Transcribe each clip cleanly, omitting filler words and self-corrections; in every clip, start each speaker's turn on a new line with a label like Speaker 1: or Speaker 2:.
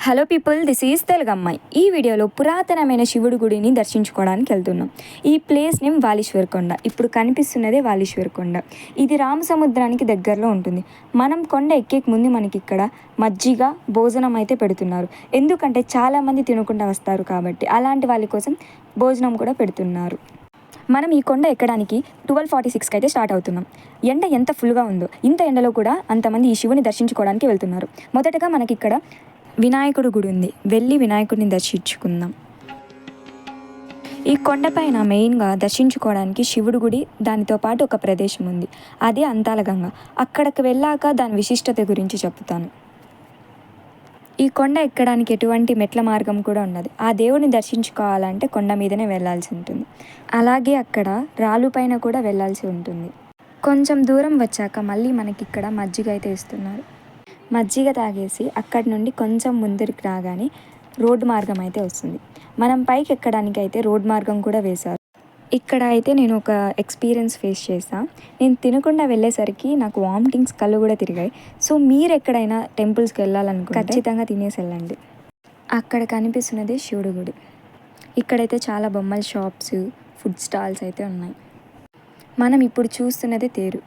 Speaker 1: Hello people, this is తెలుగమ్మాయి. ఈ వీడియోలో పురాతనమైన శివుడి గుడిని దర్శించుకోవడానికి వెళ్తున్నాం. ఈ ప్లేస్ నేమ్ వాలీశ్వర్ కొండ. ఇప్పుడు కనిపిస్తున్నదే వాలీశ్వర్ కొండ. ఇది రామసముద్రానికి దగ్గరలో ఉంటుంది. మనం కొండ ఎక్కే ముందు మనకి ఇక్కడ మజ్జిగ భోజనం అయితే పెడుతున్నారు. ఎందుకంటే చాలామంది తినకుండా వస్తారు కాబట్టి అలాంటి వాళ్ళ కోసం భోజనం కూడా పెడుతున్నారు. మనం ఈ కొండ ఎక్కడానికి 12:46కి అయితే స్టార్ట్ అవుతున్నాం. ఎండ ఎంత ఫుల్గా ఉందో, ఇంత ఎండలో కూడా అంతమంది ఈ శివుని దర్శించుకోవడానికి వెళ్తున్నారు. మొదటగా మనకి ఇక్కడ వినాయకుడు గుడి ఉంది. వెళ్ళి వినాయకుడిని దర్శించుకుందాం. ఈ కొండపైన మెయిన్గా దర్శించుకోవడానికి శివుడు గుడి, దానితో పాటు ఒక ప్రదేశం ఉంది. అది అంతాలగంగ. అక్కడికి వెళ్ళాక దాని విశిష్టత గురించి చెప్తాను. ఈ కొండ ఎక్కడానికి ఎటువంటి మెట్ల మార్గం కూడా ఉన్నది. ఆ దేవుడిని దర్శించుకోవాలంటే కొండ మీదనే వెళ్ళాల్సి ఉంటుంది. అలాగే అక్కడ రాళ్ళు పైన కూడా వెళ్ళాల్సి ఉంటుంది. కొంచెం దూరం వచ్చాక మళ్ళీ మనకి ఇక్కడ మజ్జిగ అయితే ఇస్తున్నారు. మజ్జిగ తాగేసి అక్కడి నుండి కొంచెం ముందరికి రాగానే రోడ్డు మార్గం అయితే వస్తుంది. మనం పైకి ఎక్కడానికి అయితే రోడ్ మార్గం కూడా వేశారు. ఇక్కడ అయితే నేను ఒక ఎక్స్పీరియన్స్ ఫేస్ చేశాను. నేను తినకుండా వెళ్ళేసరికి నాకు వామిటింగ్స్, కళ్ళు కూడా తిరిగాయి. సో మీరు ఎక్కడైనా టెంపుల్స్కి వెళ్ళాలనుకుంటే ఖచ్చితంగా తినేసి వెళ్ళండి. అక్కడ కనిపిస్తున్నది శివుడి గుడి. ఇక్కడైతే చాలా బొమ్మల షాప్స్, ఫుడ్ స్టాల్స్ అయితే ఉన్నాయి. మనం ఇప్పుడు చూస్తున్నదే తేరు.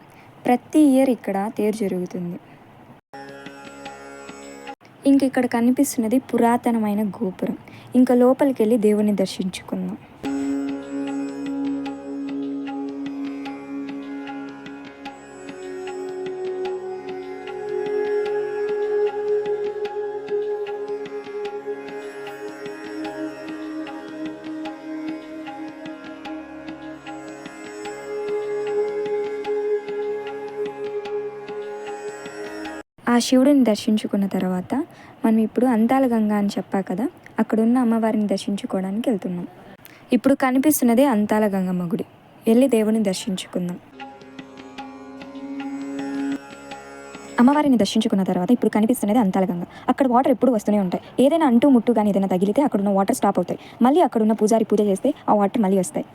Speaker 1: ప్రతి ఇయర్ ఇక్కడ తేరు జరుగుతుంది. ఇంక ఇక్కడ కనిపిస్తున్నది పురాతనమైన గోపురం. ఇంకా లోపలికి వెళ్ళి దేవుని దర్శించుకుందాం. ఆ శివుడిని దర్శించుకున్న తర్వాత మనం ఇప్పుడు అంతాలగంగ అని చెప్పా కదా, అక్కడున్న అమ్మవారిని దర్శించుకోవడానికి వెళ్తున్నాం. ఇప్పుడు కనిపిస్తున్నదే అంతాలగంగమ్మ గుడి. వెళ్ళి దేవుని దర్శించుకుందాం. అమ్మవారిని దర్శించుకున్న తర్వాత ఇప్పుడు కనిపిస్తున్నది అంతాలగంగ. అక్కడ వాటర్ ఎప్పుడు వస్తూనే ఉంటాయి. ఏదైనా అంటూ ముట్టు కానీ ఏదైనా తగిలితే అక్కడున్న వాటర్ స్టాప్ అవుతాయి. మళ్ళీ అక్కడున్న పూజారి పూజ చేస్తే ఆ వాటర్ మళ్ళీ వస్తాయి.